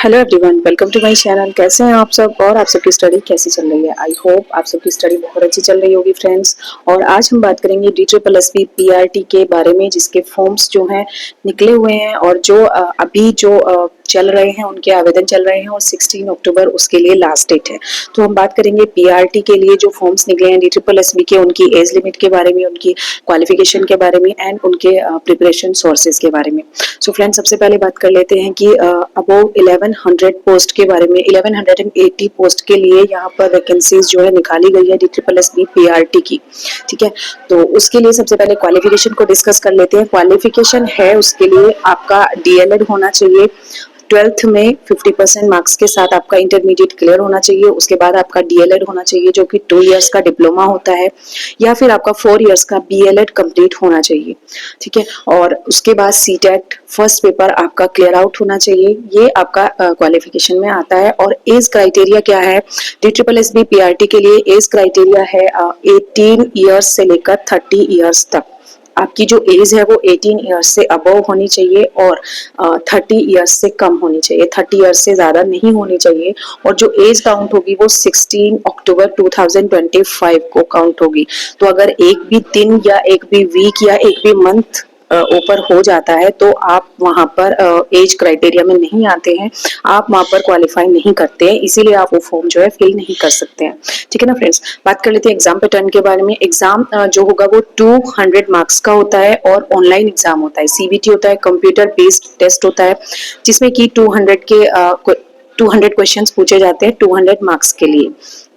Hello everyone, welcome to my channel. कैसे हैं आप सब और आप सबकी स्टडी कैसी चल रही है? आई होप आप सबकी स्टडी बहुत अच्छी चल रही होगी फ्रेंड्स। और आज हम बात करेंगे DSSB PRT के बारे में, जिसके फॉर्म्स जो हैं निकले हुए हैं और जो अभी जो चल रहे हैं, उनके आवेदन चल रहे हैं और 16 अक्टूबर उसके लिए लास्ट डेट है। तो हम बात करेंगे PRT के लिए जो फॉर्म्स निकले हैं DSSB के, उनकी एज लिमिट के बारे में, उनकी क्वालिफिकेशन के बारे में एंड उनके प्रिपरेशन सोर्सेज के बारे में। सो फ्रेंड्स, सबसे पहले बात कर लेते हैं कि अबोव 1100 पोस्ट के बारे में। 1180 पोस्ट के लिए यहाँ पर वैकेंसीज जो है निकाली गई है DSSB PRT की। ठीक है, तो उसके लिए सबसे पहले क्वालिफिकेशन को डिस्कस कर लेते हैं। क्वालिफिकेशन है उसके लिए आपका DLED होना चाहिए। 12th में 50% मार्क्स के साथ आपका इंटरमीडिएट क्लियर होना चाहिए। उसके बाद आपका DLED होना चाहिए, जो कि 2 इयर्स का डिप्लोमा होता है, या फिर आपका 4 इयर्स का BLED कंप्लीट होना चाहिए। ठीक है, और उसके बाद CTET फर्स्ट पेपर आपका क्लियर आउट होना चाहिए। ये आपका क्वालिफिकेशन में आता है। और एज क्राइटेरिया क्या है DSSB PRT के लिए? एज क्राइटेरिया है 18 इयर्स से लेकर 30 इयर्स तक। आपकी जो एज है वो 18 इयर्स से अबव होनी चाहिए और 30 इयर्स से कम होनी चाहिए। 30 इयर्स से ज़्यादा नहीं होनी चाहिए। और जो एज काउंट होगी वो 16 अक्टूबर 2025 को काउंट होगी। तो अगर एक भी दिन या एक भी वीक या एक भी मंथ ऊपर हो जाता है तो आप वहां पर एज क्राइटेरिया में नहीं आते हैं, आप वहां पर क्वालिफाई नहीं करते हैं, इसीलिए आप वो फॉर्म जो है फिल नहीं कर सकते हैं। ठीक है ना फ्रेंड्स। बात कर लेते हैं एग्जाम पैटर्न के बारे में। एग्जाम जो होगा वो 200 मार्क्स का होता है और ऑनलाइन एग्जाम होता है। CBT होता है, कंप्यूटर बेस्ड टेस्ट होता है, जिसमें कि 200 क्वेश्चंस पूछे जाते हैं 200 मार्क्स के लिए।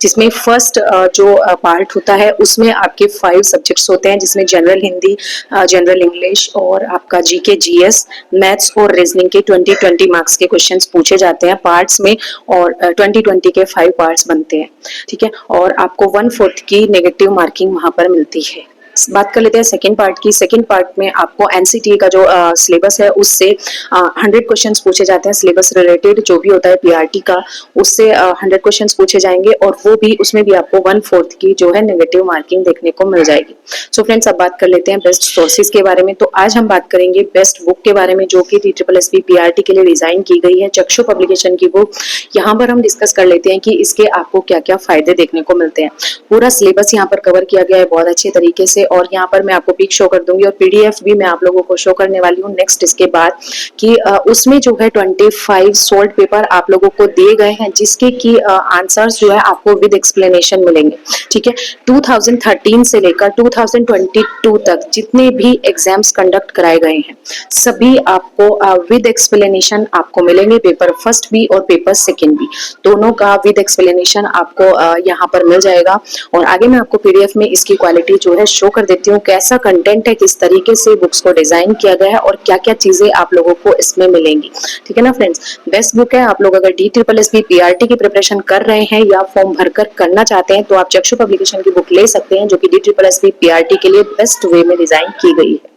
जिसमें फर्स्ट जो पार्ट होता है उसमें आपके 5 सब्जेक्ट्स होते हैं, जिसमें जनरल हिंदी, जनरल इंग्लिश और आपका GK GS, मैथ्स और रीजनिंग के 20 मार्क्स के क्वेश्चंस पूछे जाते हैं पार्ट्स में। और 20 के 5 पार्ट्स बनते हैं। ठीक है, और आपको 1/4 की नेगेटिव मार्किंग वहां पर मिलती है। बात कर लेते हैं सेकंड पार्ट की। सेकंड पार्ट में आपको NCT का जो सिलेबस है उससे 100 क्वेश्चंस पूछे जाते हैं। सिलेबस रिलेटेड जो भी होता है PRT का, उससे 100 क्वेश्चंस पूछे जाएंगे और वो भी उसमें भी आपको 1/4 की जो है नेगेटिव मार्किंग देखने को मिल जाएगी। सो फ्रेंड्स, अब बात कर लेते हैं बेस्ट सोर्सेज के बारे में। तो आज हम बात करेंगे बेस्ट बुक के बारे में, जो कि DSSB PRT के लिए डिजाइन की गई है, चक्षु पब्लिकेशन की बुक। यहाँ पर हम डिस्कस कर लेते हैं कि इसके आपको क्या क्या फायदे देखने को मिलते हैं। पूरा सिलेबस यहाँ पर कवर किया गया है बहुत अच्छे तरीके से, और यहाँ पर मैं आपको पिक शो कर दूंगी और PDF भी मैं आप लोगों को शो करने वाली हूँ नेक्स्ट इसके बाद, कि उसमें जो है 25 सोल्ड पेपर आप लोगों को दिए गए हैं, जिसके की आंसर्स जो है आपको विद एक्सप्लेनेशन मिलेंगे। ठीक है, 2013 से लेकर 2022 तक जितने भी एग्जाम्स कंडक्ट कराए गए हैं, सभी आपको विद एक्सप्लेनेशन आपको मिलेंगे। पेपर फर्स्ट भी और पेपर सेकंड भी, दोनों का विद एक्सप्लेनेशन आपको यहाँ पर मिल जाएगा। और आगे मैं आपको PDF में इसकी क्वालिटी जो है शो कर देती हूँ, कैसा कंटेंट है, किस तरीके से बुक्स को डिजाइन किया गया है और क्या क्या चीजें आप लोगों को इसमें मिलेंगी। ठीक है ना फ्रेंड्स, बेस्ट बुक है। आप लोग अगर DSSB PRT की प्रिपरेशन कर रहे हैं या फॉर्म भरकर करना चाहते हैं तो आप चक्षु पब्लिकेशन की बुक ले सकते हैं, जो कि DSSB PRT के लिए बेस्ट वे में डिजाइन की गई है।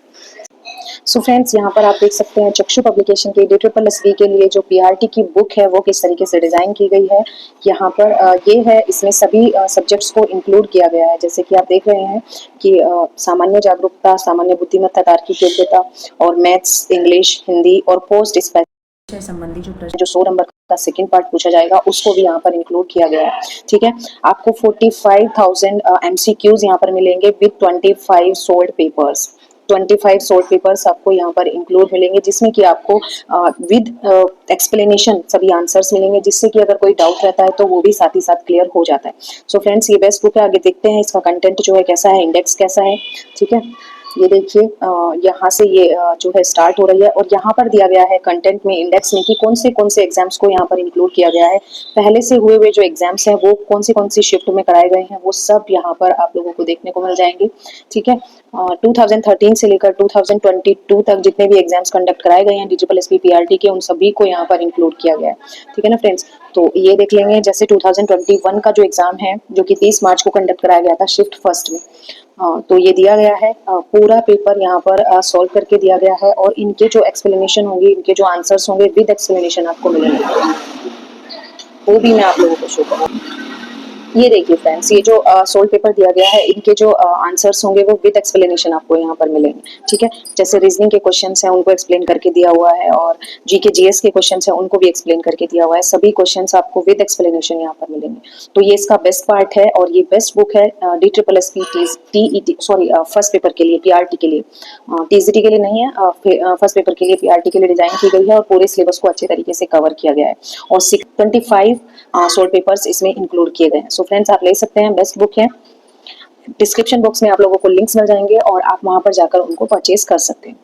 सो फ्रेंड्स, यहाँ पर आप देख सकते हैं चक्षु पब्लिकेशन के DSSB के लिए जो PRT की बुक है वो किस तरीके से डिजाइन की गई है। यहाँ पर ये है, इसमें सभी सब्जेक्ट्स को इंक्लूड किया गया है। जैसे कि आप देख रहे हैं कि सामान्य जागरूकता, सामान्य बुद्धिमत्ता, तार्किक योग्यता और मैथ्स, इंग्लिश, हिंदी और पोस्ट स्पेशल संबंधी जो प्रश्न, जो 100 नंबर का सेकंड पार्ट पूछा जाएगा, उसको भी यहाँ पर इंक्लूड किया गया है। ठीक है, आपको 45,000 MCQs यहाँ पर मिलेंगे with 25 sold papers. 25 sold papers आपको यहाँ पर इंक्लूड मिलेंगे, जिसमें कि आपको विद एक्सप्लेनेशन सभी आंसर्स मिलेंगे, जिससे कि अगर कोई डाउट रहता है तो वो भी साथ ही साथ क्लियर हो जाता है। सो फ्रेंड्स, ये बेस्ट बुक है। आगे देखते हैं इसका कंटेंट जो है कैसा है, इंडेक्स कैसा है। ठीक है, ये देखिए यहाँ से ये जो है स्टार्ट हो रही है और यहाँ पर दिया गया है कंटेंट में, इंडेक्स में, कि कौन से एग्जाम्स को यहाँ पर इंक्लूड किया गया है। पहले से हुए जो एग्जाम्स हैं वो कौन सी शिफ्ट में कराए गए हैं, वो सब यहाँ पर आप लोगों को देखने को मिल जाएंगे। ठीक है, 2013 से लेकर 2022 तक जितने भी एग्जाम्स कंडक्ट कराए गए हैं DSSB PRT के, उन सभी को यहाँ पर इंक्लूड किया गया है। ठीक है ना फ्रेंड्स, तो ये देख लेंगे। जैसे 2021 का जो एग्जाम है, जो कि 30 मार्च को कंडक्ट कराया गया था शिफ्ट फर्स्ट में, तो ये दिया गया है, पूरा पेपर यहाँ पर सॉल्व करके दिया गया है और इनके जो एक्सप्लेनेशन होंगे, इनके जो आंसर्स होंगे विद एक्सप्लेनेशन आपको मिलेंगे, वो भी मैं आप लोगों को शो करूँगी। ये देखिए फ्रेंड्स, ये जो सोल्ड पेपर दिया गया है, इनके जो आंसर्स होंगे वो विद एक्सप्लेनेशन आपको यहाँ पर मिलेंगे, ठीक है। जैसे रीजनिंग के क्वेश्चंस हैं उनको एक्सप्लेन करके दिया हुआ है, और जीके जीएस के क्वेश्चंस हैं उनको भी एक्सप्लेन करके दिया हुआ है। सभी क्वेश्चंस आपको विद एक्सप्लेनेशन यहाँ पर मिलेंगे। तो ये इसका बेस्ट पार्ट है, और ये बेस्ट बुक है DSSS TET sorry first paper के लिए, पीआरटी के लिए। टीजीटी के लिए नहीं है, फर्स्ट पेपर के लिए पीआरटी के लिए डिजाइन की गई है, और पूरे सिलेबस को अच्छे तरीके से कवर किया गया है, और 25 सोल्ड पेपर्स इसमें इंक्लूड किए गए हैं। सो फ्रेंड्स, आप ले सकते हैं, बेस्ट बुक है। डिस्क्रिप्शन बॉक्स में आप लोगों को लिंक्स मिल जाएंगे और आप वहां पर जाकर उनको परचेज कर सकते हैं।